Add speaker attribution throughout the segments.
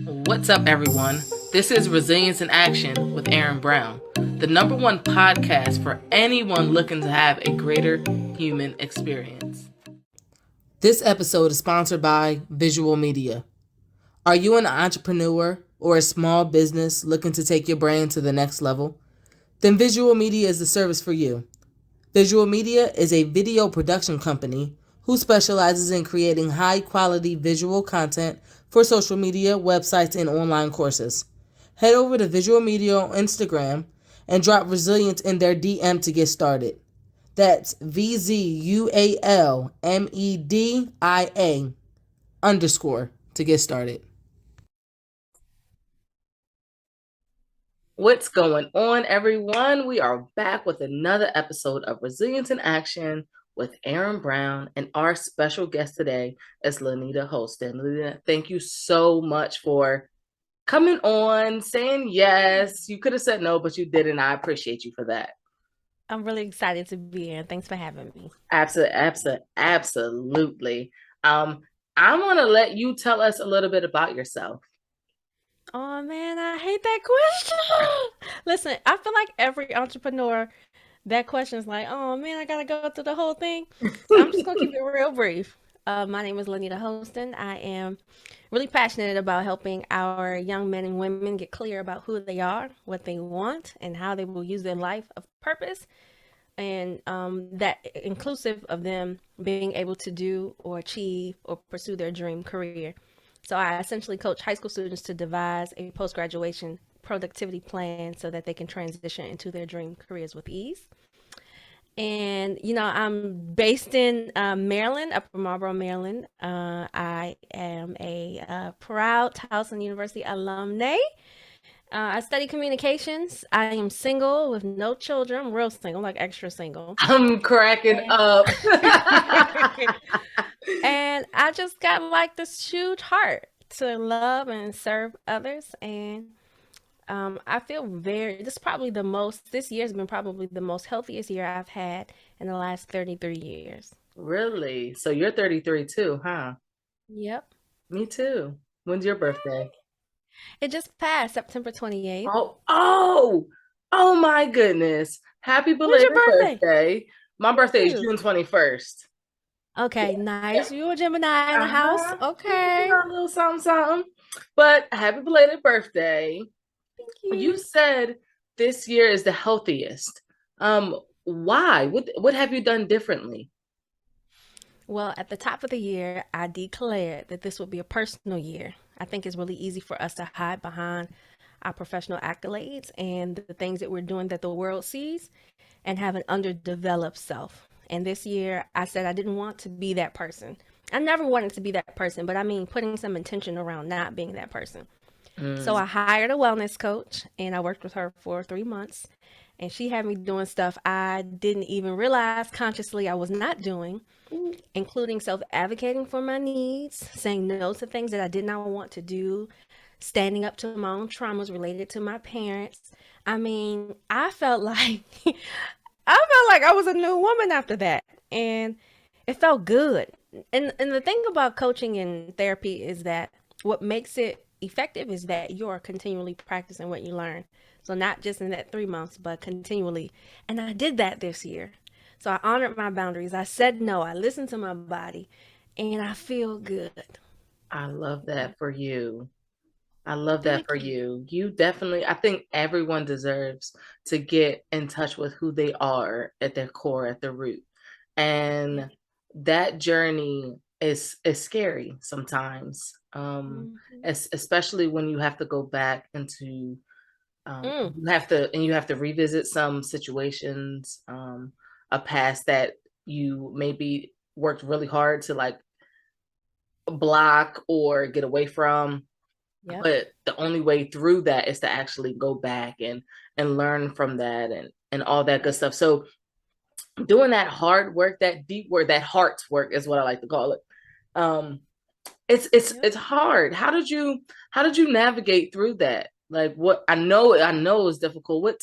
Speaker 1: What's up, everyone? This is Resilience in Action with Erin Brown, the #1 podcast for anyone looking to have a greater human experience. This episode is sponsored by Visual Media. Are you an entrepreneur or a small business looking to take your brand to the next level? Then Visual Media is the service for you. Visual Media is a video production company who specializes in creating high-quality visual content for social media, websites, and online courses. Head over to Visual Media on Instagram and drop Resilience in their DM to get started. That's VZUALMEDIA_ to get started. What's going on, everyone? We are back with another episode of Resilience in Action with Erin Brown, and our special guest today is Linnita Hosten. Linnita, thank you so much for coming on, saying yes. You could have said no, but you didn't. I appreciate you for that.
Speaker 2: I'm really excited to be here. Thanks for having me.
Speaker 1: Absolutely. I want to let you tell us a little bit about yourself.
Speaker 2: Oh man, I hate that question. Listen, I feel like every entrepreneur, that question is like, oh man, I gotta go through the whole thing. So I'm just gonna keep it real brief. My name is Linnita Hosten. I am really passionate about helping our young men and women get clear about who they are, what they want, and how they will use their life of purpose, and that inclusive of them being able to do or achieve or pursue their dream career. So I essentially coach high school students to devise a post-graduation productivity plan so that they can transition into their dream careers with ease. And, I'm based in Maryland, Upper Marlboro, Maryland. I am a proud Towson University alumni. I study communications. I am single with no children. I'm real single, like extra single.
Speaker 1: I'm cracking up.
Speaker 2: And I just got like this huge heart to love and serve others. And I feel this year's been probably the most healthiest year I've had in the last 33 years.
Speaker 1: Really? So you're 33 too, huh?
Speaker 2: Yep.
Speaker 1: Me too. When's your birthday?
Speaker 2: It just passed September 28th.
Speaker 1: Oh my goodness. Happy belated birthday. My birthday is June 21st.
Speaker 2: Okay, nice. You a Gemini in the house? Okay.
Speaker 1: A little something. But happy belated birthday.
Speaker 2: Thank you.
Speaker 1: You said this year is the healthiest. Why? What have you done differently?
Speaker 2: Well, at the top of the year, I declared that this would be a personal year. I think it's really easy for us to hide behind our professional accolades and the things that we're doing that the world sees and have an underdeveloped self. And this year, I said I didn't want to be that person. I never wanted to be that person, but I mean, putting some intention around not being that person. So I hired a wellness coach and I worked with her for 3 months. And she had me doing stuff I didn't even realize consciously I was not doing, including self-advocating for my needs, saying no to things that I did not want to do, standing up to my own traumas related to my parents. I mean, I felt like I was a new woman after that, and it felt good. And the thing about coaching and therapy is that what makes it effective is that you're continually practicing what you learn. So not just in that 3 months, but continually. And I did that this year. So I honored my boundaries. I said no. I listened to my body, and I feel good.
Speaker 1: I love that for you. I love that for you. You definitely, I think everyone deserves to get in touch with who they are at their core, at their root. And that journey is scary sometimes, especially when you have to go back into, you have to revisit some situations, a past that you maybe worked really hard to like block or get away from. Yep. But the only way through that is to actually go back and learn from that and all that good stuff. So doing that hard work, that deep work, that heart work is what I like to call it. It's hard. How did you navigate through that? Like what I know is difficult. What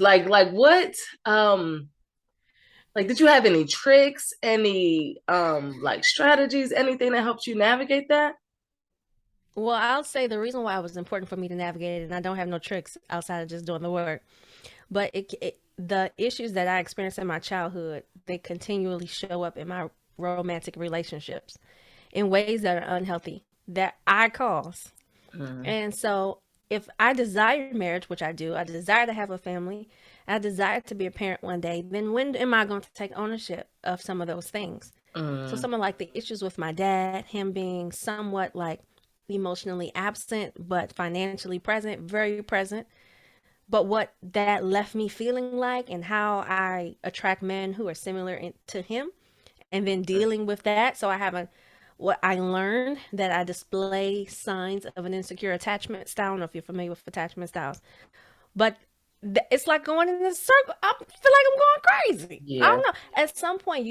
Speaker 1: like what like did you have any tricks, any like strategies, anything that helped you navigate that?
Speaker 2: Well, I'll say the reason why it was important for me to navigate it, and I don't have no tricks outside of just doing the work, but the issues that I experienced in my childhood, they continually show up in my romantic relationships in ways that are unhealthy that I cause.
Speaker 1: Mm,
Speaker 2: And so, if I desire marriage, which I do, I desire to have a family, I desire to be a parent one day, then when am I going to take ownership of some of those things? So,
Speaker 1: mm,
Speaker 2: some of like the issues with my dad, him being somewhat like emotionally absent, but financially present, very present. But what that left me feeling like and how I attract men who are similar to him, and then dealing with that. So I have what I learned that I display signs of an insecure attachment style. I don't know if you're familiar with attachment styles, but it's like going in a circle. I feel like I'm going crazy. I
Speaker 1: yeah.
Speaker 2: don't know. At some point,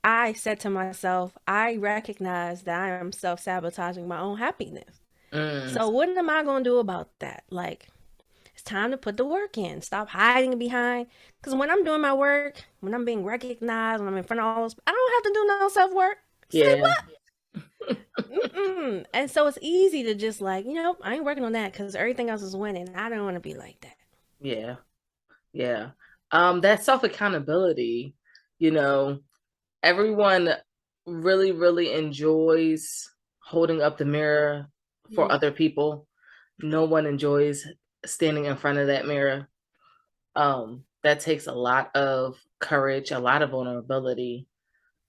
Speaker 2: I said to myself, I recognize that I am self sabotaging my own happiness.
Speaker 1: Mm,
Speaker 2: So what am I going to do about that? Like, it's time to put the work in. Stop hiding behind. Because when I'm doing my work, when I'm being recognized, when I'm in front of all those, I don't have to do no self work. Say
Speaker 1: yeah.
Speaker 2: what? Mm-mm. And so it's easy to just like, I ain't working on that because everything else is winning. I don't want to be like that.
Speaker 1: Yeah. Yeah. That self-accountability, you know, everyone really, really enjoys holding up the mirror for
Speaker 2: Mm,
Speaker 1: other people. No one enjoys standing in front of that mirror. That takes a lot of courage, a lot of vulnerability,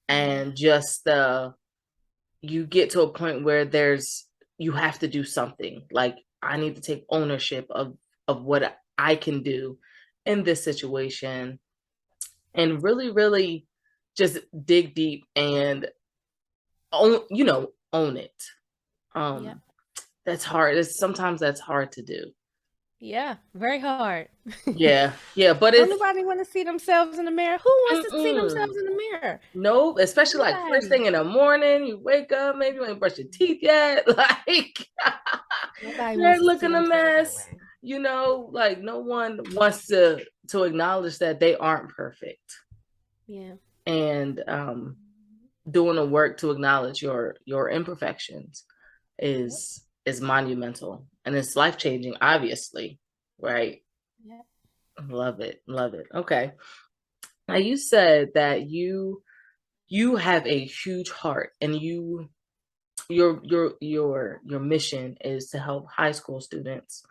Speaker 2: yeah.
Speaker 1: and just you get to a point where you have to do something. Like I need to take ownership of what I can do in this situation and really, really just dig deep and own it.
Speaker 2: Yep.
Speaker 1: Um, that's hard. Sometimes that's hard to do.
Speaker 2: Yeah. Very hard.
Speaker 1: Yeah, yeah, but
Speaker 2: Don't
Speaker 1: it's
Speaker 2: nobody want to see themselves in the mirror. Who wants to see
Speaker 1: mm-mm.
Speaker 2: themselves in the mirror?
Speaker 1: No, especially like first
Speaker 2: Nobody.
Speaker 1: thing in the morning, you wake up, maybe you ain't brushed your teeth yet, like
Speaker 2: Nobody
Speaker 1: they're
Speaker 2: wants to see
Speaker 1: looking a
Speaker 2: themselves that
Speaker 1: mess.
Speaker 2: way.
Speaker 1: Like no one wants to acknowledge that they aren't perfect,
Speaker 2: Yeah.
Speaker 1: and doing the work to acknowledge your imperfections
Speaker 2: Yep.
Speaker 1: is monumental and it's life changing, obviously, right?
Speaker 2: Yep.
Speaker 1: Love it, love it. Okay, now you said that you have a huge heart and your mission is to help high school students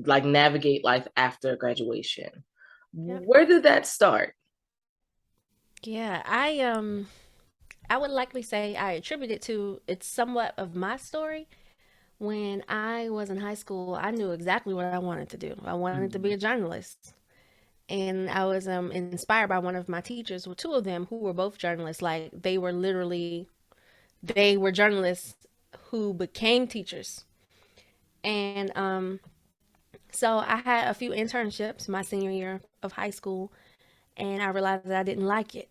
Speaker 1: like navigate life after graduation.
Speaker 2: Yep.
Speaker 1: Where did that start?
Speaker 2: Yeah. I would likely say I attribute it to it's somewhat of my story. When I was in high school, I knew exactly what I wanted to do. I wanted to be
Speaker 1: Mm,
Speaker 2: a journalist. And I was inspired by one of my teachers, well, two of them who were both journalists. Like they were journalists who became teachers. And so I had a few internships my senior year of high school, and I realized that I didn't like it.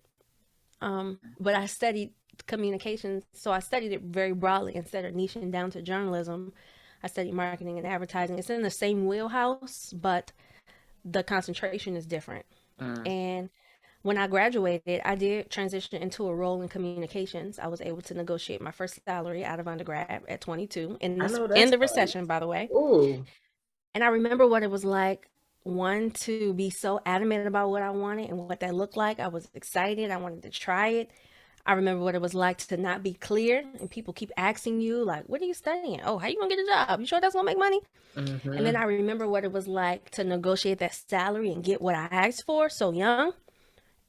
Speaker 2: But I studied communications, so I studied it very broadly instead of niching down to journalism. I studied marketing and advertising. It's in the same wheelhouse, but the concentration is different.
Speaker 1: mm.
Speaker 2: And when I graduated, I did transition into a role in communications. I was able to negotiate my first salary out of undergrad at 22
Speaker 1: I know
Speaker 2: in
Speaker 1: that's
Speaker 2: the
Speaker 1: right.
Speaker 2: recession, by the way.
Speaker 1: Ooh.
Speaker 2: And I remember what it was like, one, to be so adamant about what I wanted and what that looked like. I was excited. I wanted to try it. I remember what it was like to not be clear and people keep asking you, like, what are you studying? Oh, how you gonna get a job? You sure that's gonna make money? And then
Speaker 1: Mm-hmm.
Speaker 2: I remember what it was like to negotiate that salary and get what I asked for so young.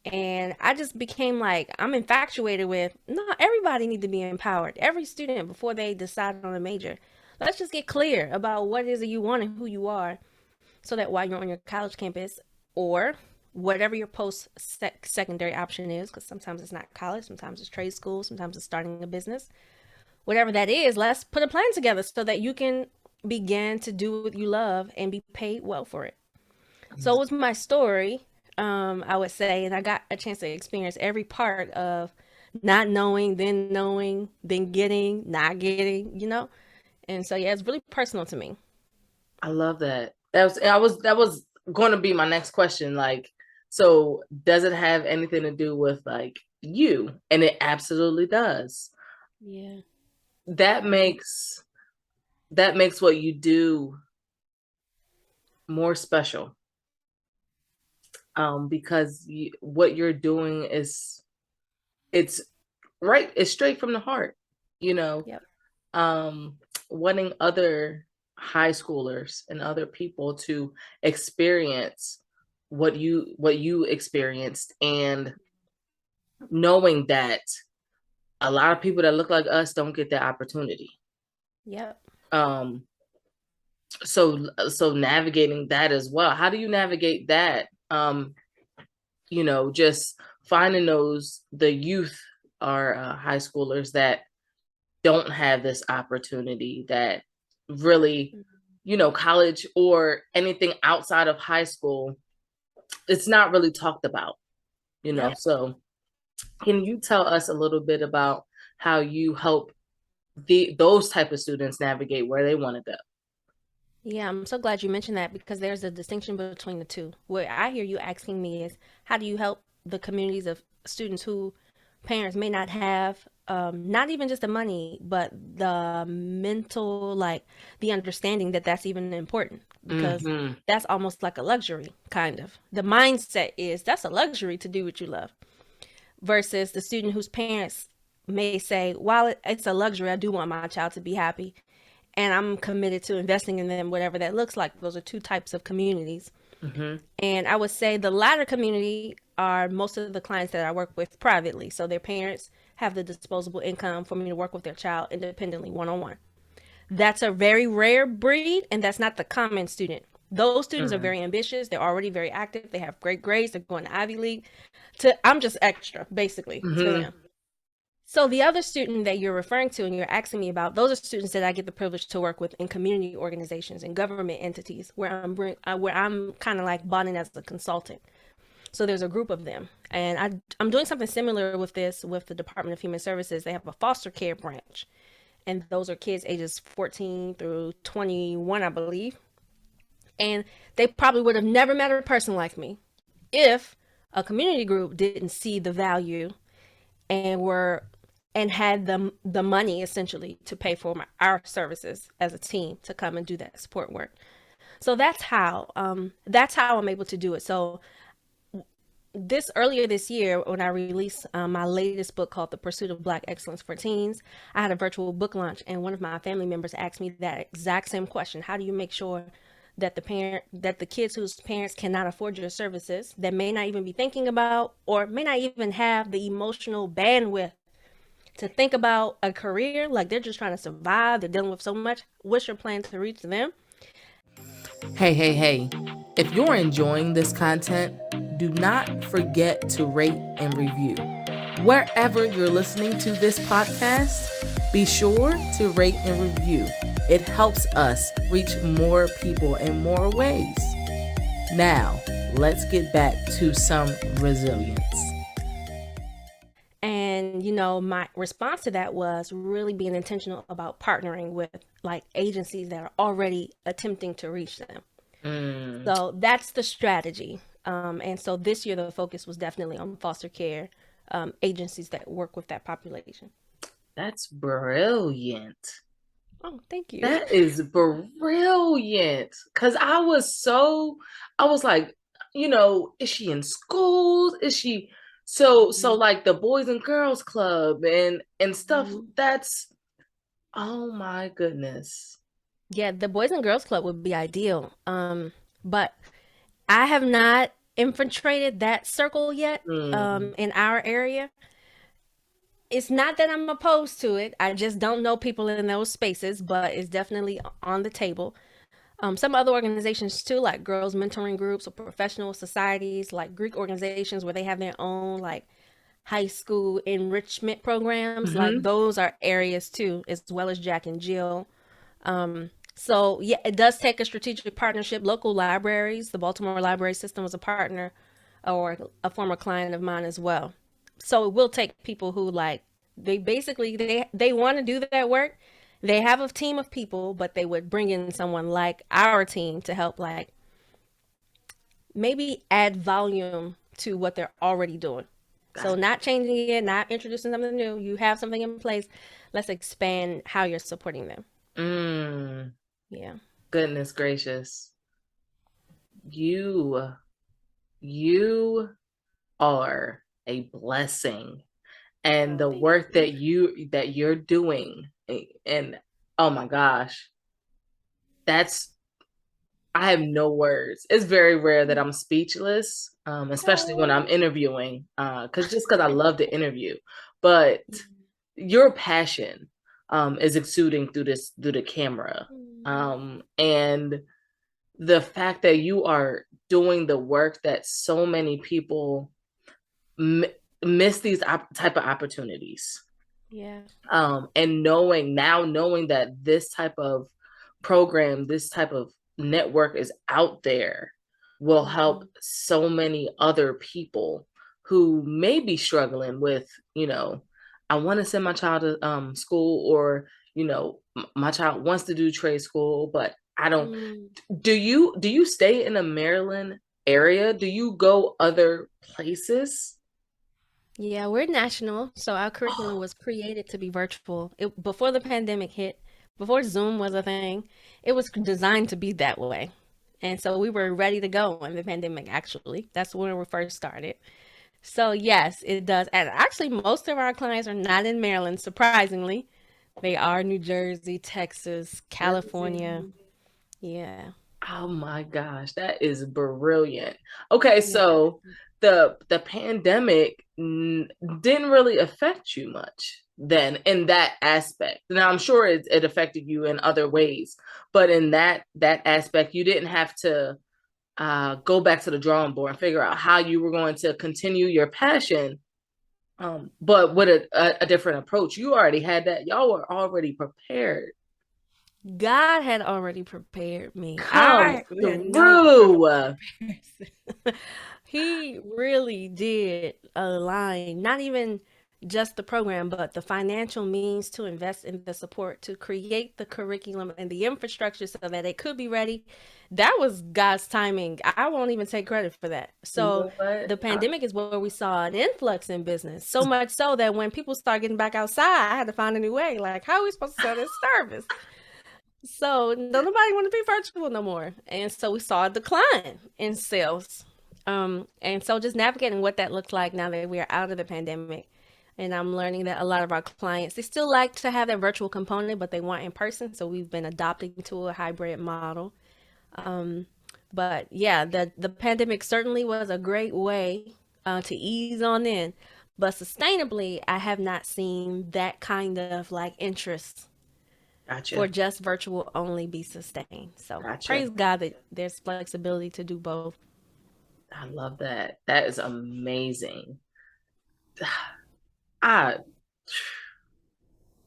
Speaker 2: And I just became like, I'm infatuated with, no, everybody need to be empowered. Every student, before they decide on a major, let's just get clear about what it is that you want and who you are, so that while you're on your college campus or whatever your post secondary option is, because sometimes it's not college, sometimes it's trade school, sometimes it's starting a business, whatever that is, let's put a plan together so that you can begin to do what you love and be paid well for it. So it was my story, I would say, and I got a chance to experience every part of not knowing, then getting, not getting. And so yeah, it's really personal to me.
Speaker 1: I love that. That was going to be my next question. Like, so does it have anything to do with like you? And it absolutely does.
Speaker 2: Yeah.
Speaker 1: That makes that makes what you do more special. Because what you're doing is it's right, it's straight from the heart, you know.
Speaker 2: Yep.
Speaker 1: um, Wanting other high schoolers and other people to experience what you experienced, and knowing that a lot of people that look like us don't get that opportunity.
Speaker 2: Yep.
Speaker 1: Um, so navigating that as well. How do you navigate that? Just finding the youth or high schoolers that don't have this opportunity, that really, college or anything outside of high school, it's not really talked about.
Speaker 2: Yep.
Speaker 1: So can you tell us a little bit about how you help those type of students navigate where they want to go?
Speaker 2: Yeah, I'm so glad you mentioned that because there's a distinction between the two. What I hear you asking me is, how do you help the communities of students who parents may not have, not even just the money, but the mental, like the understanding that that's even important, because
Speaker 1: Mm-hmm.
Speaker 2: that's almost like a luxury, kind of. The mindset is that's a luxury to do what you love, versus the student whose parents may say, while it's a luxury, I do want my child to be happy and I'm committed to investing in them, whatever that looks like. Those are two types of communities.
Speaker 1: Mm-hmm.
Speaker 2: And I would say the latter community are most of the clients that I work with privately. So their parents have the disposable income for me to work with their child independently, one on one. That's a very rare breed, and that's not the common student. Those students are very ambitious. They're already very active. They have great grades. They're going to Ivy League. I'm just extra, basically, to
Speaker 1: Mm-hmm.
Speaker 2: them. So the other student that you're referring to and you're asking me about, those are students that I get the privilege to work with in community organizations and government entities where I'm kind of like bought in as a consultant. So there's a group of them, and I'm doing something similar with this with the Department of Human Services. They have a foster care branch, and those are kids ages 14 through 21, I believe. And they probably would have never met a person like me if a community group didn't see the value and were and had the money essentially to pay for our services as a team to come and do that support work. So that's how I'm able to do it. So this earlier this year, when I released my latest book called The Pursuit of Black Excellence for Teens, I had a virtual book launch, and one of my family members asked me that exact same question: how do you make sure that the kids whose parents cannot afford your services, that may not even be thinking about or may not even have the emotional bandwidth to think about a career, like they're just trying to survive, they're dealing with so much, what's your plan to reach them?
Speaker 1: Hey, hey, hey. If you're enjoying this content, do not forget to rate and review. Wherever you're listening to this podcast, be sure to rate and review. It helps us reach more people in more ways. Now, let's get back to some resilience.
Speaker 2: And my response to that was really being intentional about partnering with like agencies that are already attempting to reach them.
Speaker 1: Mm,
Speaker 2: So that's the strategy. And so this year the focus was definitely on foster care agencies that work with that population.
Speaker 1: that's brilliant.
Speaker 2: Oh, thank you.
Speaker 1: That is brilliant. Cause I was like, is she in schools? Is she so like the Boys and Girls Club and stuff?
Speaker 2: Mhm.
Speaker 1: That's, oh my goodness.
Speaker 2: Yeah, the Boys and Girls Club would be ideal. But I have not infiltrated that circle yet
Speaker 1: Mm,
Speaker 2: in our area. It's not that I'm opposed to it. I just don't know people in those spaces, but it's definitely on the table. Some other organizations too, like girls mentoring groups or professional societies, like Greek organizations where they have their own like high school enrichment programs, like
Speaker 1: hmm.
Speaker 2: those are areas too, as well as Jack and Jill. So yeah, it does take a strategic partnership. Local libraries, the Baltimore Library System was a partner or a former client of mine as well. So it will take people who like they want to do that work. They have a team of people, but they would bring in someone like our team to help like maybe add volume to what they're already doing. So
Speaker 1: Got
Speaker 2: not changing it, not introducing something new. You have something in place. Let's expand how you're supporting them. Yeah.
Speaker 1: Goodness gracious. You you are a blessing. And
Speaker 2: Oh,
Speaker 1: the
Speaker 2: thank
Speaker 1: work
Speaker 2: you.
Speaker 1: that you're doing, and oh my gosh, that's I have no words. It's very rare that I'm speechless, especially when
Speaker 2: Oh.
Speaker 1: I'm interviewing, because I love to interview. But your passion is exuding through the camera,
Speaker 2: Mm.
Speaker 1: and the fact that you are doing the work that so many people m- miss these type of opportunities,
Speaker 2: Yeah.
Speaker 1: and knowing that this type of program, this type of network is out there will help
Speaker 2: Mhm.
Speaker 1: so many other people who may be struggling with, I want to send my child to school, or my child wants to do trade school, but I don't.
Speaker 2: Mm.
Speaker 1: Do you stay in the Maryland area? Do you go other places?
Speaker 2: Yeah, we're national, so our curriculum
Speaker 1: Oh,
Speaker 2: was created to be virtual. Before the pandemic hit, before Zoom was a thing, it was designed to be that way. And so we were ready to go when the pandemic actually. That's when we first started. So yes, it does. And actually most of our clients are not in Maryland, surprisingly. They are New Jersey, Texas,
Speaker 1: Jersey.
Speaker 2: California. Yeah.
Speaker 1: Oh my gosh, that is brilliant. Okay,
Speaker 2: Yeah.
Speaker 1: so the pandemic didn't really affect you much then in that aspect. Now I'm sure it affected you in other ways, but in that aspect, you didn't have to go back to the drawing board and figure out how you were going to continue your passion. But with a different approach, you already had that. Y'all were already prepared.
Speaker 2: God had already prepared me.
Speaker 1: Come
Speaker 2: I had no
Speaker 1: through.
Speaker 2: comparison. He really did align, not even just the program, but the financial means to invest in the support to create the curriculum and the infrastructure so that it could be ready. That was God's timing. I won't even take credit for that.
Speaker 1: You
Speaker 2: So
Speaker 1: know what?
Speaker 2: the pandemic is where we saw an influx in business. So much so that when people start getting back outside, I had to find a new way. Like, how are we supposed to sell this service? So nobody want to be virtual no more. And so we saw a decline in sales. And so just navigating what that looks like now that we are out of the pandemic. And I'm learning that a lot of our clients, they still like to have that virtual component, but they want in person. So we've been adopting to a hybrid model. But yeah, the pandemic certainly was a great way to ease on in. But sustainably, I have not seen that kind of like interest for
Speaker 1: Gotcha.
Speaker 2: just virtual only be sustained. So
Speaker 1: Gotcha.
Speaker 2: praise God that there's flexibility to do both.
Speaker 1: I love that. That is amazing. I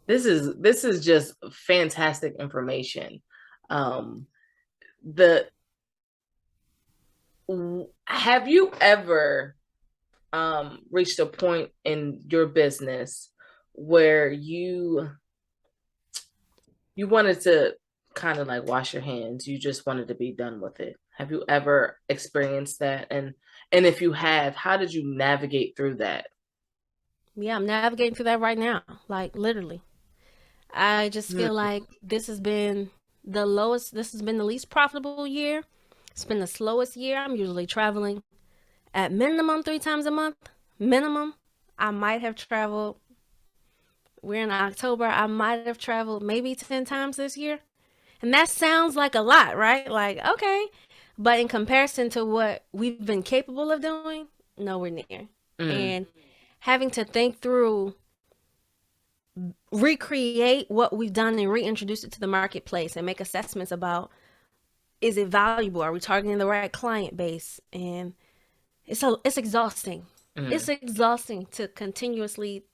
Speaker 1: this is just fantastic information. Um the have you ever reached a point in your business where you wanted to kind of like wash your hands, you just wanted to be done with it? Have you ever experienced that? And if you have, how did you navigate through that?
Speaker 2: Yeah, I'm navigating through that right now. Like literally. I just
Speaker 1: Mm,
Speaker 2: feel like this has been the lowest, this has been the least profitable year. It's been the slowest year. I'm usually traveling at minimum 3 times a month. Minimum. I might have traveled, we're in October, I might have traveled maybe 10 times this year. And that sounds like a lot, right? Like, okay. But in comparison to what we've been capable of doing, nowhere near.
Speaker 1: mm,
Speaker 2: And having to think through, recreate what we've done and reintroduce it to the marketplace and make assessments about, is it valuable? Are we targeting the right client base? And it's exhausting. It's
Speaker 1: mm.
Speaker 2: exhausting to continuously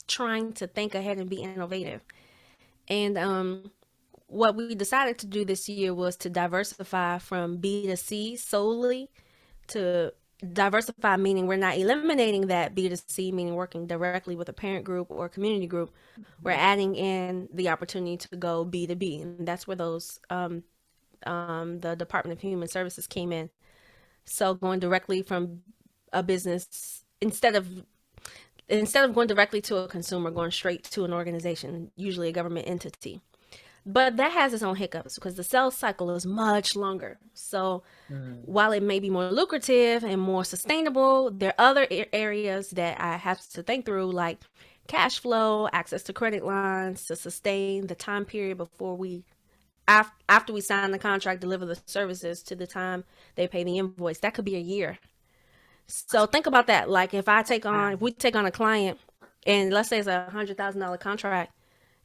Speaker 2: trying to think ahead and be innovative. And what we decided to do this year was to diversify from B2C solely to diversify, meaning we're not eliminating that B2C, meaning working directly with a parent group or community group. We're adding in the opportunity to go B2B. And that's where the Department of Human Services came in. So going directly from a business, instead of going directly to a consumer, going straight to an organization, usually a government entity. But that has its own hiccups because the sales cycle is much longer. So
Speaker 1: Mm,
Speaker 2: while it may be more lucrative and more sustainable, there are other areas that I have to think through, like cash flow, access to credit lines to sustain the time period before after we sign the contract, deliver the services to the time they pay the invoice. That could be a year. So think about that. Like if we take on a client, and let's say it's $100,000 contract,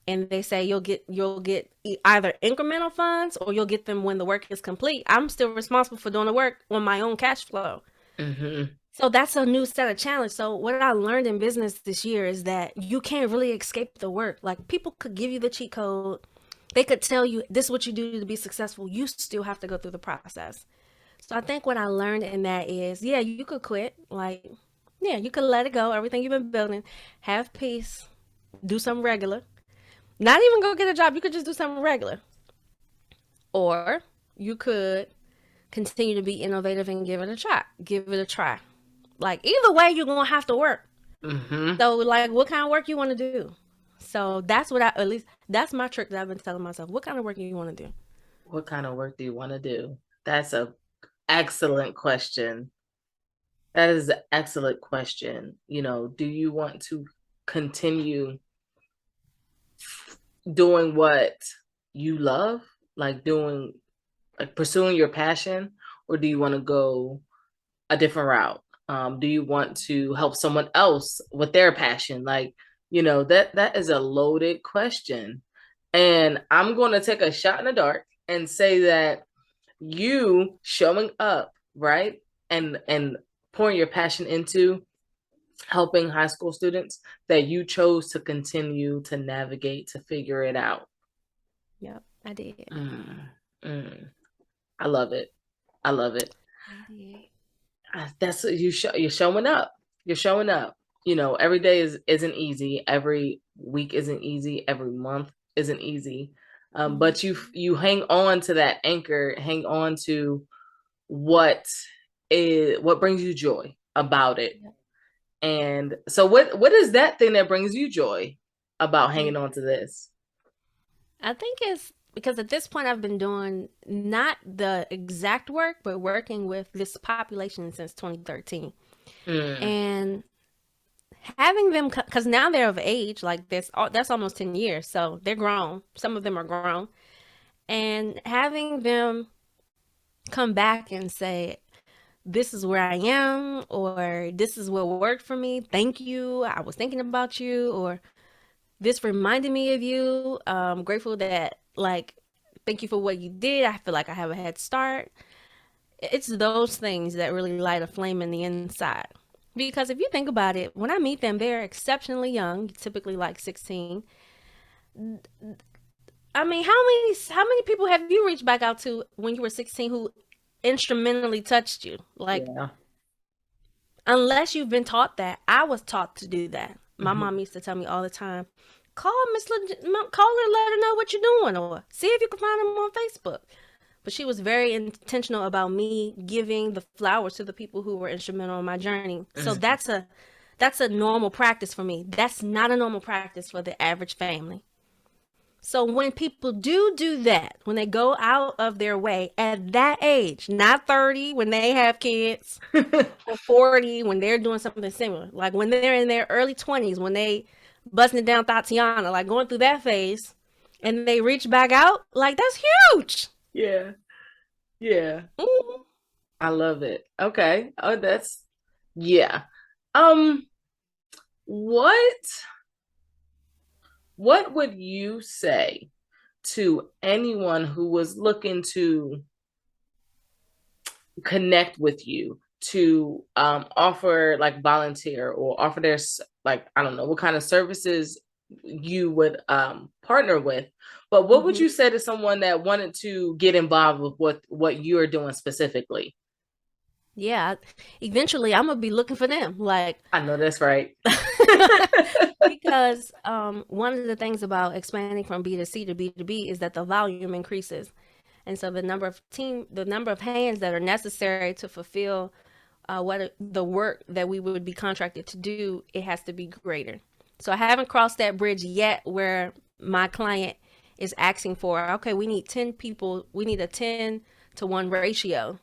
Speaker 2: and they say you'll get either incremental funds or you'll get them when the work is complete. I'm still responsible for doing the work on my own cash flow.
Speaker 1: mm-hmm.
Speaker 2: So that's a new set of challenge. So what I learned in business this year is that you can't really escape the work. Like people could give you the cheat code. They could tell you this is what you do to be successful. You still have to go through the process. So I think what I learned in that is, yeah, you could quit. Like, yeah, you could let it go. Everything you've been building, have peace, do something regular. Not even go get a job. You could just do something regular. Or you could continue to be innovative and give it a try. Give it a try. Like either way, you're gonna have to work.
Speaker 1: Mm-hmm.
Speaker 2: So like, what kind of work you want to do? So that's what I at least that's my trick that I've been telling myself. What kind of work do you want to do?
Speaker 1: What kind of work do you want to do? That's a excellent question. That is an excellent question. Do you want to continue doing what you love, like doing, like pursuing your passion, or do you want to go a different route? Do you want to help someone else with their passion? Like, that is a loaded question. And I'm going to take a shot in the dark and say that you showing up, right? And pouring your passion into helping high school students, that you chose to continue to navigate to figure it out.
Speaker 2: Yep, I did.
Speaker 1: Mm, mm. I love it. I love it.
Speaker 2: I did.
Speaker 1: That's what you're showing up. You're showing up. Every day isn't easy. Every week isn't easy. Every month isn't easy.
Speaker 2: Mhm.
Speaker 1: But you hang on to that anchor. Hang on to what what brings you joy about it.
Speaker 2: Yep.
Speaker 1: And so, what is that thing that brings you joy about
Speaker 2: Mm.
Speaker 1: hanging on to this?
Speaker 2: I think it's because at this point I've been doing not the exact work, but working with this population since 2013,
Speaker 1: Mm,
Speaker 2: and having them because now they're of age. Like that's almost 10 years, so they're grown. Some of them are grown, and having them come back and say, this is where I am, or this is what worked for me. Thank you. I was thinking about you, or this reminded me of you. I'm grateful that, like, thank you for what you did. I feel like I have a head start. It's those things that really light a flame in the inside. Because if you think about it, when I meet them, they're exceptionally young, typically like 16. I mean, how many people have you reached back out to when you were 16 who instrumentally touched you? Like,
Speaker 1: yeah.
Speaker 2: unless you've been taught that. I was taught to do that. My
Speaker 1: Mhm.
Speaker 2: mom used to tell me all the time, call her, let her know what you're doing, or see if you can find them on Facebook. But she was very intentional about me giving the flowers to the people who were instrumental in my journey. So
Speaker 1: Mhm.
Speaker 2: that's a normal practice for me. That's not a normal practice for the average family. So when people do that, when they go out of their way at that age, not 30 when they have kids, or 40 when they're doing something similar. Like when they're in their early 20s, when they busting it down Tatiana, like going through that phase, and they reach back out, like that's huge.
Speaker 1: Yeah. Yeah.
Speaker 2: Mhm.
Speaker 1: I love it. Okay. Oh, yeah. Um, what what would you say to anyone who was looking to connect with you, to offer, like, volunteer, or offer like, I don't know what kind of services you would partner with, but what would
Speaker 2: Mhm.
Speaker 1: you say to someone that wanted to get involved with what you're doing specifically?
Speaker 2: Yeah. Eventually, I'm gonna be looking for them. Like,
Speaker 1: I know that's right.
Speaker 2: because one of the things about expanding from B2C to B2B is that the volume increases. And so the number of hands that are necessary to fulfill what the work that we would be contracted to do, it has to be greater. So I haven't crossed that bridge yet where my client is asking for, okay, we need 10 people, we need a 10-to-1 ratio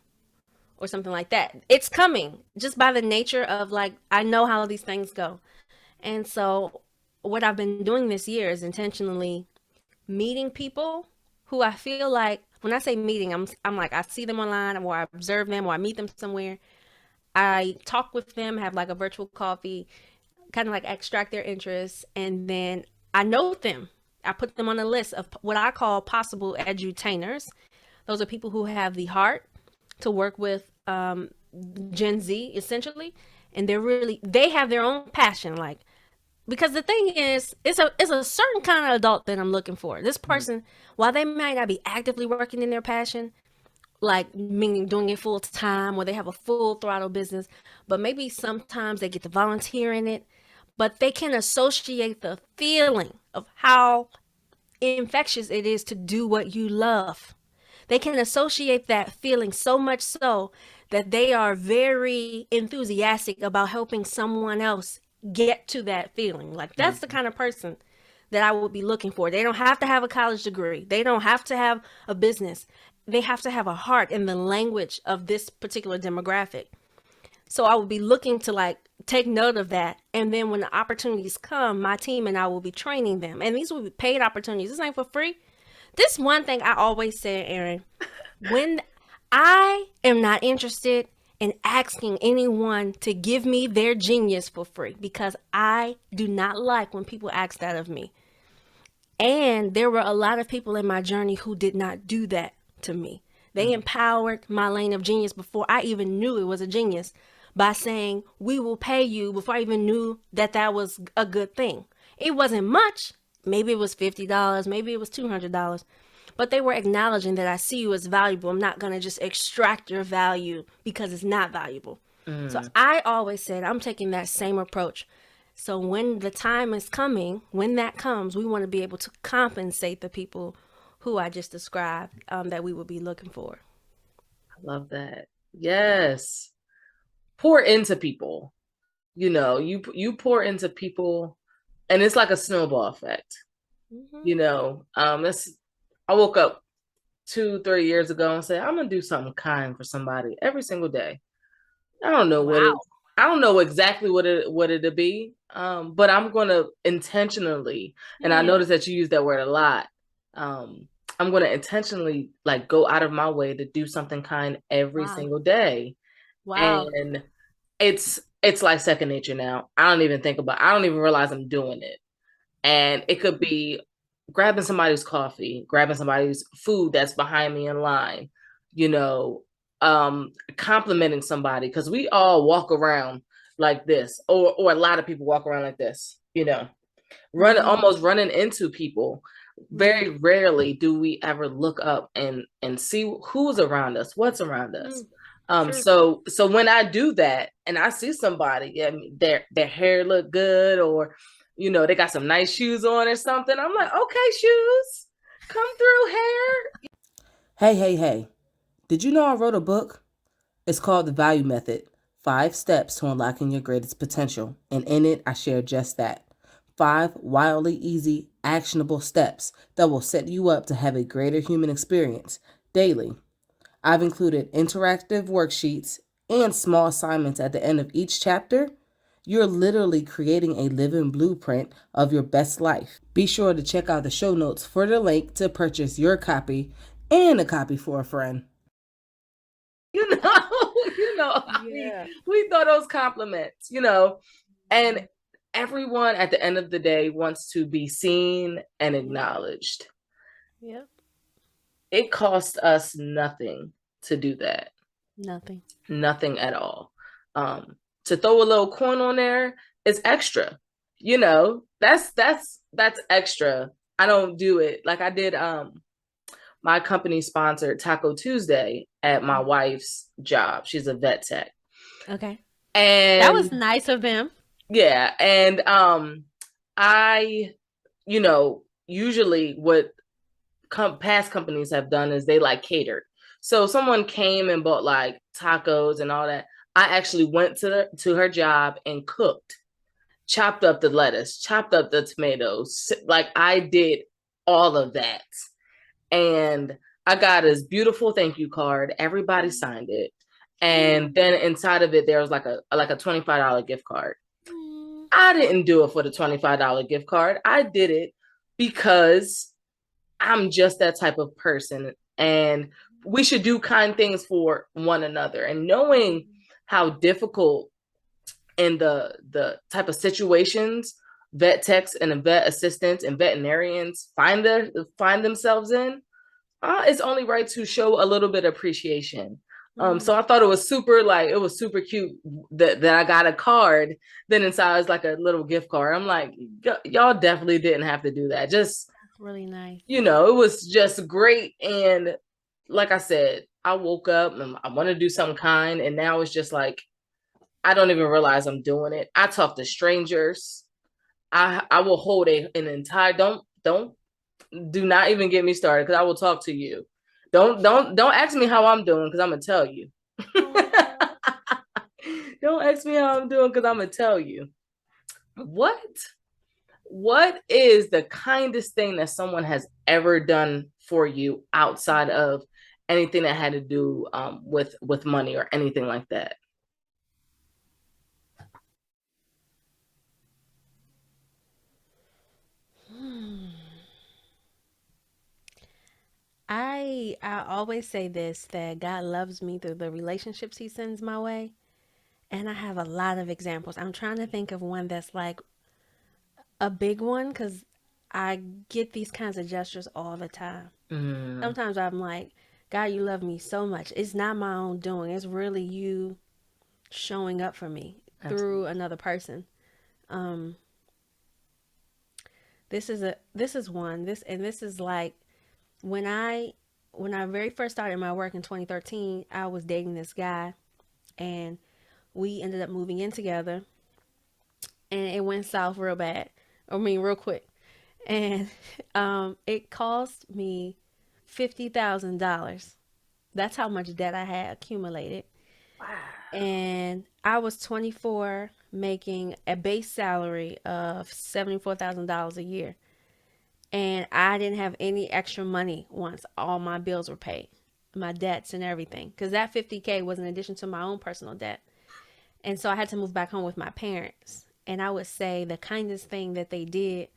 Speaker 2: or something like that. It's coming just by the nature of, like, I know how these things go. And so what I've been doing this year is intentionally meeting people who I feel like, when I say meeting, I'm like, I see them online, or I observe them, or I meet them somewhere. I talk with them, have like a virtual coffee, kind of like extract their interests, and then I note them. I put them on a list of what I call possible edutainers. Those are people who have the heart to work with Gen Z, essentially, and they have their own passion. Like, because the thing is, it's a certain kind of adult that I'm looking for. This person, while they might not be actively working in their passion, like meaning doing it full time, or they have a full throttle business, but maybe sometimes they get to volunteer in it, but they can associate the feeling of how infectious it is to do what you love. They can associate that feeling so much so that they are very enthusiastic about helping someone else get to that feeling. Like, that's the
Speaker 1: Mm-hmm.
Speaker 2: kind of person that I would be looking for. They don't have to have a college degree. They don't have to have a business. They have to have a heart in the language of this particular demographic. So I would be looking to, like, take note of that. And then when the opportunities come, my team and I will be training them. And these will be paid opportunities. This ain't for free. This one thing I always say, Erin, when I am not interested in asking anyone to give me their genius for free, because I do not like when people ask that of me. And there were a lot of people in my journey who did not do that to me. They
Speaker 1: Mm-hmm.
Speaker 2: empowered my lane of genius before I even knew it was a genius, by saying, we will pay you, before I even knew that that was a good thing. It wasn't much. Maybe it was $50, maybe it was $200, but they were acknowledging that I see you as valuable. I'm not going to just extract your value because it's not valuable. So
Speaker 1: Mm.
Speaker 2: I always said I'm taking that same approach. So when the time is coming, when that comes, we want to be able to compensate the people who I just described, that we would be looking for.
Speaker 1: I love that. Yes. Pour into people. You pour into people, and it's like a snowball effect.
Speaker 2: Hmm.
Speaker 1: It's I woke up 2, 3 years ago and said, I'm gonna do something kind for somebody every single day. I don't know what it
Speaker 2: Wow.
Speaker 1: I don't know exactly what it'll be. But I'm gonna intentionally, and I
Speaker 2: Hmm.
Speaker 1: notice that you use that word a lot. Um, I'm gonna intentionally, like, go out of my way to do something kind every
Speaker 2: Wow.
Speaker 1: single day.
Speaker 2: Wow.
Speaker 1: And it's like second nature now. I don't even realize I'm doing it. And it could be grabbing somebody's coffee, grabbing somebody's food that's behind me in line, you know, complimenting somebody, because we all walk around like this, or a lot of people walk around like this, running,
Speaker 2: Hmm.
Speaker 1: almost running into people.
Speaker 2: Hmm.
Speaker 1: Very rarely do we ever look up and see who's around us, what's around us.
Speaker 2: Mm. True.
Speaker 1: So when I do that and I see somebody, yeah, their hair look good, or they got some nice shoes on or something, I'm like, okay, shoes, come through, hair.
Speaker 3: Hey, hey, hey. Did you know I wrote a book? It's called The Value Method: 5 Steps to Unlocking Your Greatest Potential. And in it, I share just that: 5 wildly easy, actionable steps that will set you up to have a greater human experience daily. I've included interactive worksheets and small assignments at the end of each chapter. You're literally creating a living blueprint of your best life. Be sure to check out the show notes for the link to purchase your copy and a copy for a friend.
Speaker 1: you know
Speaker 2: Yeah.
Speaker 1: we throw those compliments, and everyone at the end of the day wants to be seen and
Speaker 2: Yep.
Speaker 1: acknowledged.
Speaker 2: Yep.
Speaker 1: It costs us nothing to do that.
Speaker 2: Nothing.
Speaker 1: Nothing at all. To throw a little coin on there is extra. That's extra. I don't do it like I did. My company sponsored Taco Tuesday at my wife's job. She's a vet tech.
Speaker 2: Okay. That was
Speaker 1: And
Speaker 2: nice of them.
Speaker 1: yeah, and I, usually what past companies have done is they like catered. So someone came and bought like tacos and all that. I actually went to her job and cooked, chopped up the lettuce, chopped up the tomatoes. Like, I did all of that. And I got his beautiful thank you card. Everybody signed it. And then inside of it, there was like a $25 gift card. I didn't do it for the $25 gift card. I did it because I'm just that type of person. And we should do kind things for one another. And knowing how difficult in the type of situations vet techs and vet assistants and veterinarians find themselves in, it's only right to show a little bit of appreciation. So I thought it was super cute that I got a card. Then inside was like a little gift card. I'm like, y'all definitely didn't have to do that. Just
Speaker 2: Really nice.
Speaker 1: it was just great. And like I said, I woke up and I want to do something kind, and now it's just like I don't even realize I'm doing it. I talk to strangers. I will hold an entire don't do not even get me started because I will talk to you. Don't ask me how I'm doing because I'm gonna tell you. Don't ask me how I'm doing because I'm gonna tell you. What is the kindest thing that someone has ever done for you outside of anything that had to do with money or anything like that?
Speaker 2: I always say this, that God loves me through the relationships he sends my way. And I have a lot of examples. I'm trying to think of one that's like a big one because I get these kinds of gestures all the time.
Speaker 1: Mm,
Speaker 2: Sometimes I'm like, God, you love me so much. It's not my own doing. It's really you showing up for me through
Speaker 1: absolutely.
Speaker 2: another person. Um, this is one. This is like when I very first started my work in 2013, I was dating this guy and we ended up moving in together and it went south real bad. I mean, real quick. And it cost me $50,000. That's how much debt I had accumulated.
Speaker 1: Wow.
Speaker 2: And I was 24, making a base salary of $74,000 a year. And I didn't have any extra money once all my bills were paid, my debts and everything. Because that 50K was in addition to my own personal debt. And so I had to move back home with my parents. And I would say the kindest thing that they did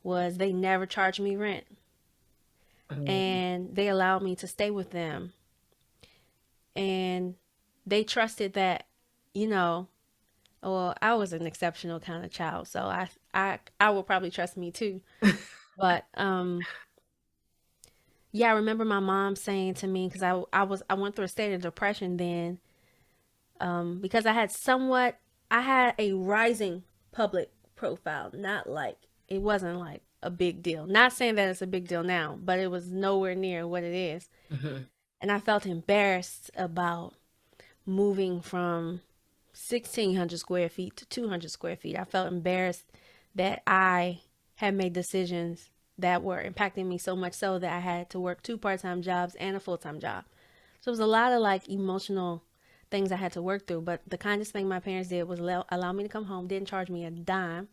Speaker 2: was they never charged me rent.
Speaker 1: Mm,
Speaker 2: And they allowed me to stay with them. And they trusted that, you know, well, I was an exceptional kind of child. So I would probably trust me too. But yeah, I remember my mom saying to me, because I went through a state of depression then, because I had a rising public profile, not like, it wasn't like a big deal. Not saying that it's a big deal now, but it was nowhere near what it is.
Speaker 1: mhm.
Speaker 2: And I felt embarrassed about moving from 1,600 square feet to 200 square feet. I felt embarrassed that I had made decisions that were impacting me so much so that I had to work two part-time jobs and a full-time job. So it was a lot of like emotional things I had to work through. But the kindest thing my parents did was allow me to come home, didn't charge me a dime.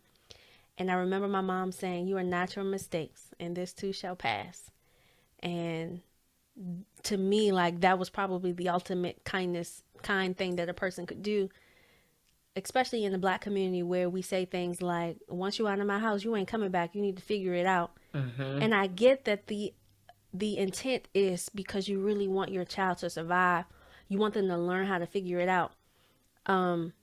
Speaker 2: And I remember my mom saying, "You are not your mistakes, and this too shall pass." And to me, like, that was probably the ultimate kind thing that a person could do, especially in the black community where we say things like, once you out of my house, you ain't coming back. You need to figure it out.
Speaker 1: Mhm.
Speaker 2: And I get that the intent is because you really want your child to survive. You want them to learn how to figure it out. Um,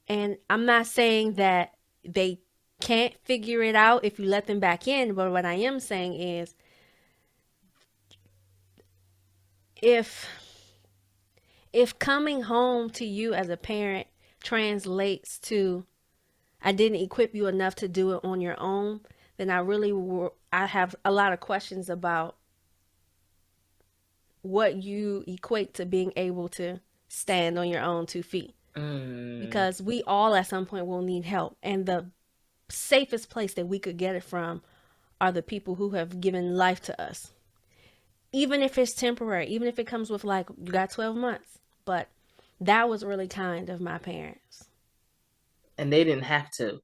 Speaker 2: and I'm not saying that they can't figure it out if you let them back in, but what I am saying is if if coming home to you as a parent translates to I didn't equip you enough to do it on your own, then I have a lot of questions about what you equate to being able to stand on your own 2 feet.
Speaker 1: Mm.
Speaker 2: Because we all at some point will need help. And the safest place that we could get it from are the people who have given life to us. Even if it's temporary, even if it comes with like, you got 12 months. But that was really kind of my parents.
Speaker 1: And they didn't have to.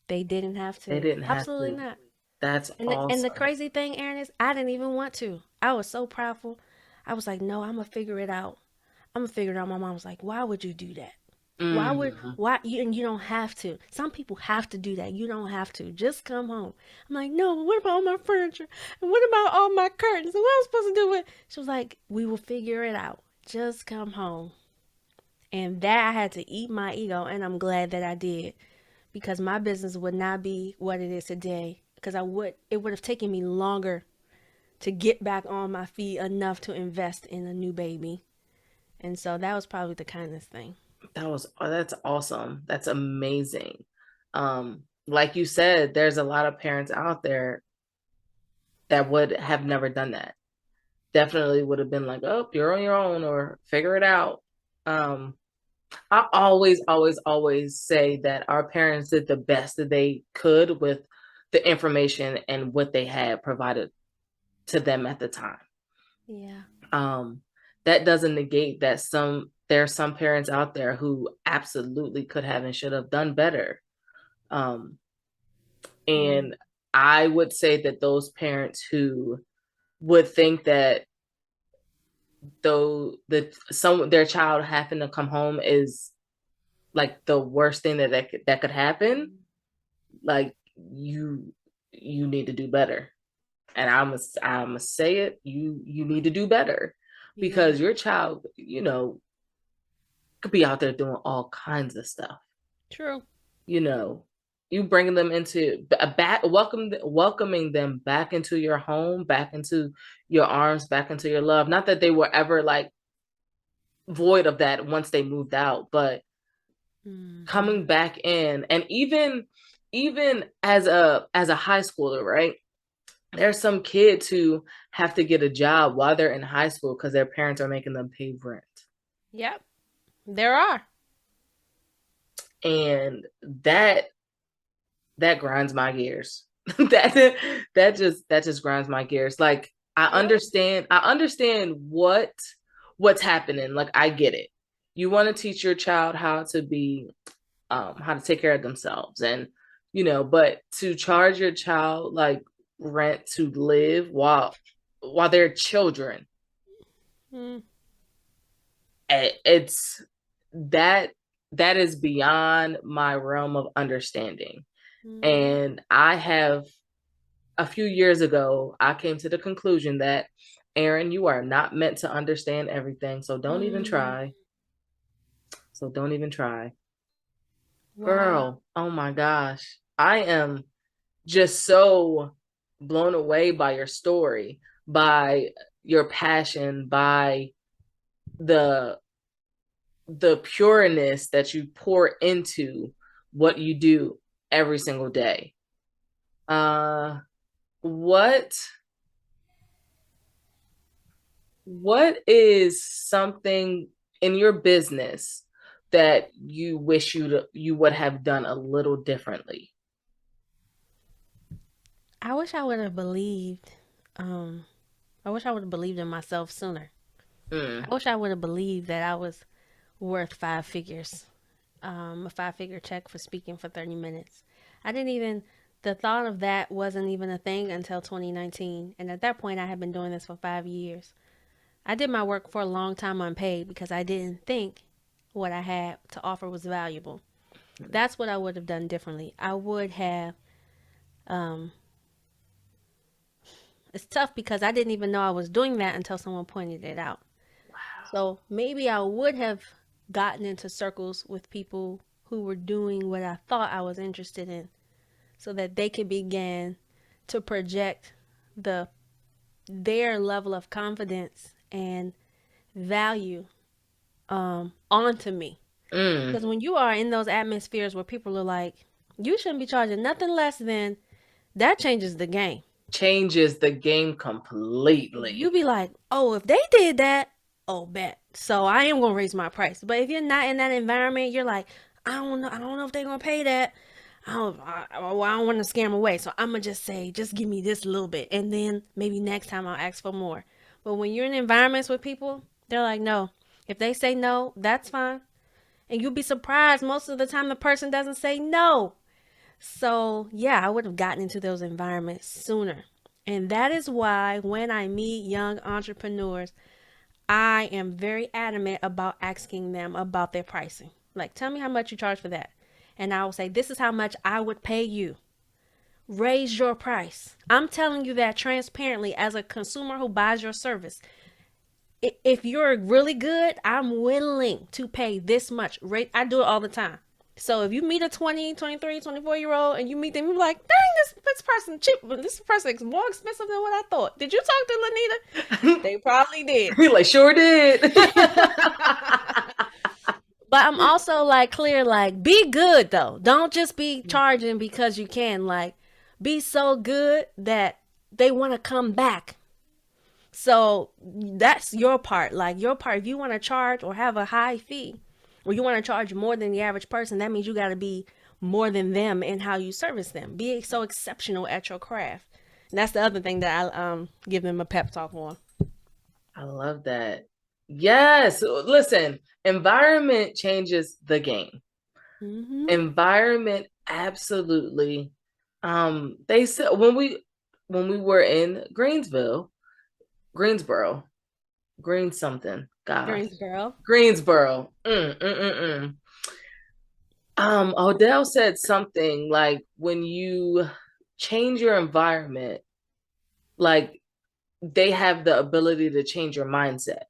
Speaker 2: They didn't have
Speaker 1: They
Speaker 2: to.
Speaker 1: didn't have
Speaker 2: Absolutely
Speaker 1: to.
Speaker 2: not.
Speaker 1: That's
Speaker 2: And the
Speaker 1: awesome.
Speaker 2: crazy thing, Aaron, is I didn't even want to. I was so proudful. I was like, no, I'm gonna figure it out. I'm gonna figure it out. My mom was like, why would you do that?
Speaker 1: Mm.
Speaker 2: Why you and you don't have to. Some people have to do that. You don't have to. Just come home. I'm like, no, but what about all my furniture? And what about all my curtains? And what am I supposed to do with? She was like, we will figure it out. Just come home. And that I had to eat my ego, and I'm glad that I did because my business would not be what it is today. Because it would have taken me longer to get back on my feet enough to invest in a new baby. And so that was probably the kindest thing.
Speaker 1: That's awesome. That's amazing. Like you said, there's a lot of parents out there that would have never done that. Definitely would have been like, "Oh, you're on your own," or "Figure it out." Um, I always say that our parents did the best that they could with the information and what they had provided to them at the time.
Speaker 2: Yeah.
Speaker 1: Um, that doesn't negate that there are some parents out there who absolutely could have and should have done better. Um,
Speaker 2: Mm.
Speaker 1: and I would say that those parents who would think that though their child having to come home is like the worst thing that could happen, like you need to do better. And I'm gonna say it, you need to do better
Speaker 2: Yeah.
Speaker 1: because your child, could be out there doing all kinds of stuff.
Speaker 2: True.
Speaker 1: You know, you bringing them into a back, welcoming them back into your home, back into your arms, back into your love. Not that they were ever like void of that once they moved out, but
Speaker 2: Mm-hmm.
Speaker 1: coming back in, and even as a high schooler, right? There's some kids who have to get a job while they're in high school because their parents are making them pay rent.
Speaker 2: Yep. There are.
Speaker 1: And that grinds my gears. that that just grinds my gears. Like
Speaker 2: Yep.
Speaker 1: I understand what's happening. Like I get it. You want to teach your child how to take care of themselves, and but to charge your child like rent to live while they're children,
Speaker 2: Mm.
Speaker 1: it's that that is beyond my realm of understanding.
Speaker 2: Mm-hmm.
Speaker 1: And I have a few years ago, I came to the conclusion that, Erin, you are not meant to understand everything. So don't even
Speaker 2: Mm.
Speaker 1: try. So don't even try.
Speaker 2: Wow.
Speaker 1: Girl, oh my gosh. I am just so blown away by your story, by your passion, by the the pureness that you pour into what you do every single day. Uh what What is something in your business that you wish you would have done a little differently?
Speaker 2: I wish I would have believed. I wish I would have believed in myself sooner.
Speaker 1: Mm,
Speaker 2: I wish I would have believed that I was worth 5 figures. A 5 figure check for speaking for 30 minutes. I didn't even, the thought of that wasn't even a thing until 2019. And at that point, I had been doing this for 5 years. I did my work for a long time unpaid because I didn't think what I had to offer was valuable. That's what I would have done differently. I would have, um, it's tough because I didn't even know I was doing that until someone pointed it out. So maybe I would have gotten into circles with people who were doing what I thought I was interested in so that they could begin to project the their level of confidence and value onto me.
Speaker 1: mm.
Speaker 2: Because when you are in those atmospheres where people are like, you shouldn't be charging nothing less than, that changes the game.
Speaker 1: Changes the game
Speaker 2: You
Speaker 1: completely.
Speaker 2: be like, oh, if they did that, oh, bet. So I am gonna raise my price. But if you're not in that environment, you're like, I don't know. I don't know if they're gonna pay that. I don't want to scare them away. So I'm gonna just say, just give me this little bit, and then maybe next time I'll ask for more. But when you're in environments with people, they're like, no. If they say no, that's fine. And you'll be surprised most of the time the person doesn't say no. So, yeah, I would have gotten into those environments sooner. And that is why when I meet young entrepreneurs, I am very adamant about asking them about their pricing. Like, tell me how much you charge for that. And I will say, this is how much I would pay you. Raise your price. I'm telling you that transparently as a consumer who buys your service. If you're really good, I'm willing to pay this much. Rate. I do it all the time. So if you meet a 20, 23, 24-year old and you meet them, you're like, dang, this person cheap, but this person is more expensive than what I thought. Did you talk to Linnita? They probably did.
Speaker 1: He like, sure did.
Speaker 2: But I'm also like clear, like, be good though. Don't just be charging because you can. Like, be so good that they want to come back. So that's your part. Like, your part, if you want to charge or have a high fee, or you want to charge more than the average person, that means you got to be more than them in how you service them. Be so exceptional at your craft. And that's the other thing that I give them a pep talk on.
Speaker 1: I love that. Yes. Listen, environment changes the game.
Speaker 2: Mm-hmm.
Speaker 1: Environment, absolutely. They said when we were in Greensboro, Green something. Gosh.
Speaker 2: Greensboro.
Speaker 1: Greensboro. Odell said something like when you change your environment, like they have the ability to change your mindset.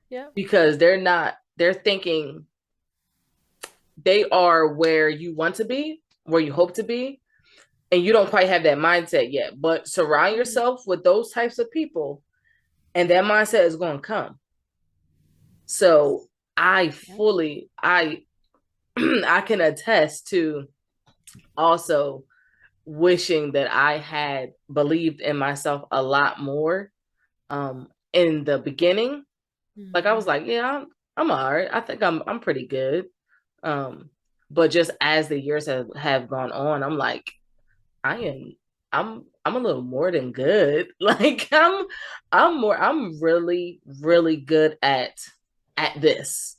Speaker 2: Yeah.
Speaker 1: Because they're thinking they are where you want to be, where you hope to be, and you don't quite have that mindset yet. But surround yourself with those types of people, and that mindset is going to come. So I I can attest to also wishing that I had believed in myself a lot more in the beginning. Like I was like, yeah, I'm all right. I think I'm pretty good. But just as the years have gone on, I'm like, I'm a little more than good. Like I'm really, really good at this.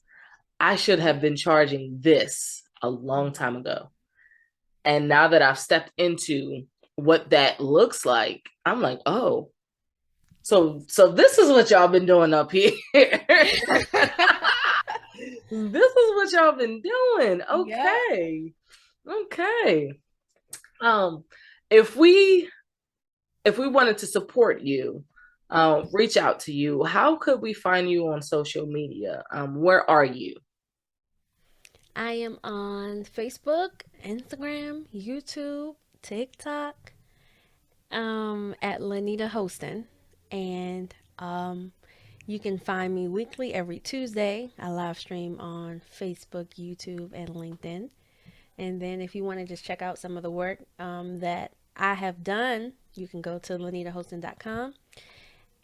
Speaker 1: I should have been charging this a long time ago. And now that I've stepped into what that looks like, I'm like, oh, so this is what y'all been doing up here. This is what y'all been doing. Okay. Yeah. Okay. If we wanted to support you, reach out to you, how could we find you on social media? Where are you?
Speaker 2: I am on Facebook, Instagram, YouTube, TikTok, at Linnita Hosten. And you can find me weekly every Tuesday. I live stream on Facebook, YouTube, and LinkedIn. And then if you want to just check out some of the work that I have done, you can go to linnitahosten.com.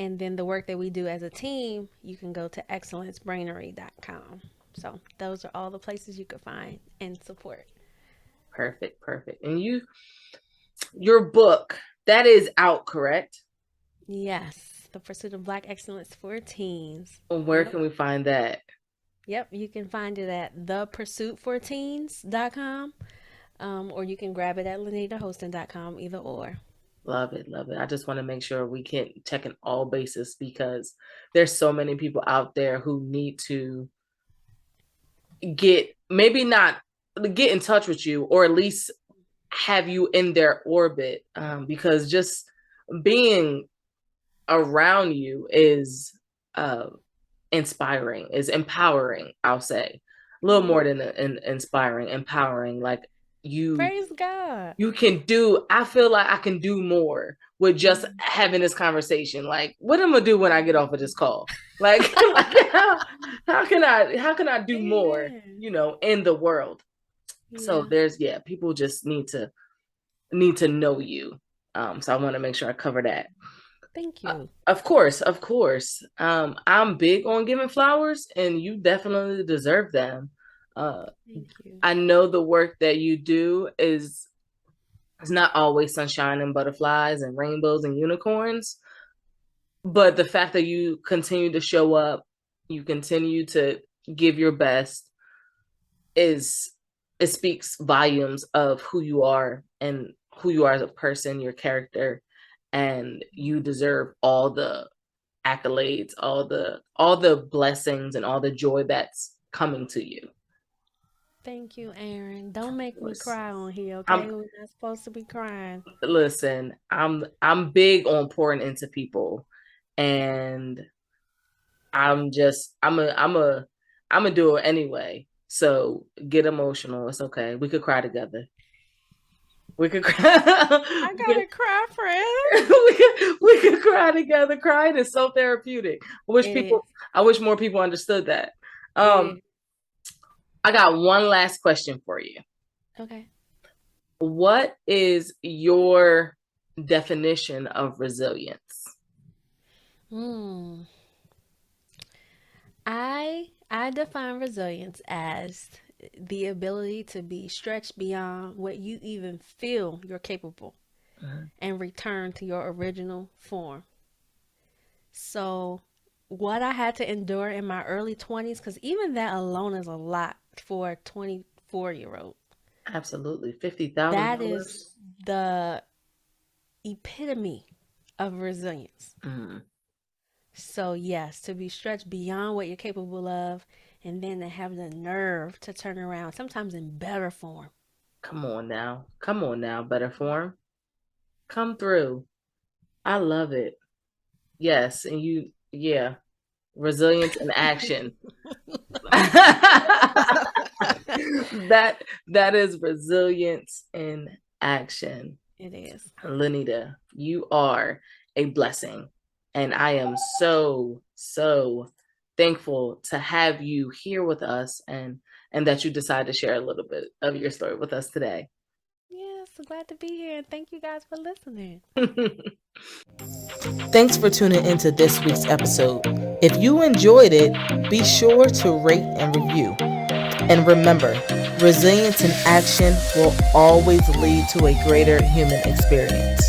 Speaker 2: And then the work that we do as a team, you can go to excellencebrainery.com. So those are all the places you could find and support.
Speaker 1: Perfect. And your book, that is out, correct?
Speaker 2: Yes. The Pursuit of Black Excellence for Teens.
Speaker 1: Where can we find that?
Speaker 2: Yep, you can find it at thepursuitforteens.com, or you can grab it at linnitahosten.com, either or.
Speaker 1: Love it. I just want to make sure we can check in all bases because there's so many people out there who need to get in touch with you, or at least have you in their orbit, because just being around you is inspiring, is empowering. I'll say a little more than inspiring, empowering. Like
Speaker 2: Praise God.
Speaker 1: you can do. I feel like I can do more with just having this conversation. Like, what am I gonna do when I get off of this call? Like, how can I do more? In the world. Yeah. So there's people just need to know you. So I want to make sure I cover that.
Speaker 2: Thank you.
Speaker 1: Of course. I'm big on giving flowers, and you definitely deserve them.
Speaker 2: Thank you.
Speaker 1: I know the work that you do is not always sunshine and butterflies and rainbows and unicorns, but the fact that you continue to show up, you continue to give your best is it speaks volumes of who you are and who you are as a person, your character, and you deserve all the accolades, all the blessings and all the joy that's coming to you.
Speaker 2: Thank you, Erin. Don't make me
Speaker 1: Listen,
Speaker 2: cry on here, okay?
Speaker 1: I'm
Speaker 2: We're not supposed to be crying.
Speaker 1: listen, I'm big on pouring into people, and I'm a do it anyway. So get emotional. It's okay. We could cry together. We could cry.
Speaker 2: I gotta cry, friend.
Speaker 1: We could cry together. Crying is so therapeutic.
Speaker 2: It is.
Speaker 1: I wish more people understood that.
Speaker 2: It
Speaker 1: Um,
Speaker 2: is.
Speaker 1: I got one last question for you.
Speaker 2: Okay.
Speaker 1: What is your definition of resilience?
Speaker 2: Hmm. I define resilience as the ability to be stretched beyond what you even feel you're capable
Speaker 1: Mhm.
Speaker 2: and return to your original form. So, what I had to endure in my early 20s, because even that alone is a lot for a 24-year-old,
Speaker 1: Absolutely. $50,000 thousand
Speaker 2: that is
Speaker 1: dollars.
Speaker 2: the epitome of resilience.
Speaker 1: Mm,
Speaker 2: So, yes, to be stretched beyond what you're capable of, and then to have the nerve to turn around, sometimes in better form.
Speaker 1: come on now. Come on now, better form. Come through. I love it. Yes, and yeah, resilience in action. That is resilience in action.
Speaker 2: It is.
Speaker 1: Linnita, you are a blessing. And I am so, so thankful to have you here with us and that you decided to share a little bit of your story with us today.
Speaker 2: Yes, glad to be here, and thank you guys for listening.
Speaker 3: Thanks for tuning into this week's episode. If you enjoyed it, be sure to rate and review. And remember, resilience in action will always lead to a greater human experience.